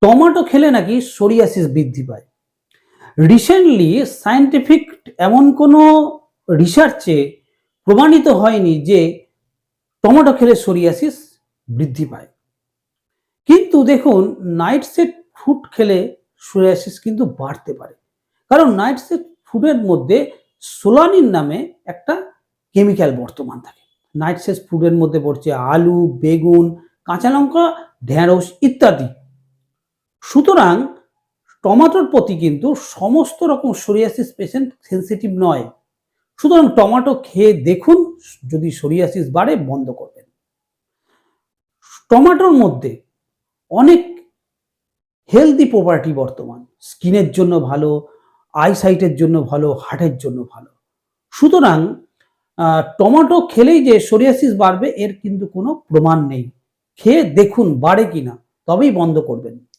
Tomato খেলে নাকি psoriasis বৃদ্ধি পায়। রিসেন্টলি সায়েন্টিফিক এমন কোনো রিসার্চে প্রমাণিত হয়নি যে টমেটো খেলে সোরিয়াসিস বৃদ্ধি পায়। কিন্তু দেখুন, নাইটশেড ফ্রুট খেলে সোরিয়াসিস কিন্তু বাড়তে পারে। কারণ নাইটশেড ফুডের মধ্যে সোলানিন নামে একটা কেমিক্যাল বর্তমান থাকে। নাইটশেড ফুডের মধ্যে পড়ছে আলু, বেগুন, কাঁচা লঙ্কা, ঢেঁড়স ইত্যাদি। সুতরাং টমেটোর প্রতি কিন্তু সমস্ত রকম সোরিয়াসিস পেশেন্ট সেনসিটিভ নয়। সুতরাং টমেটো খেয়ে দেখুন, যদি সোরিয়াসিস বাড়ে বন্ধ করবেন। টমেটোর মধ্যে অনেক হেলদি প্রপার্টি বর্তমান। স্কিনের জন্য ভালো, আইসাইটের জন্য ভালো, হার্টের জন্য ভালো। সুতরাং টমেটো খেলেই যে সোরিয়াসিস বাড়বে এর কিন্তু কোনো প্রমাণ নেই। খেয়ে দেখুন বাড়ে কিনা, তবেই বন্ধ করবেন।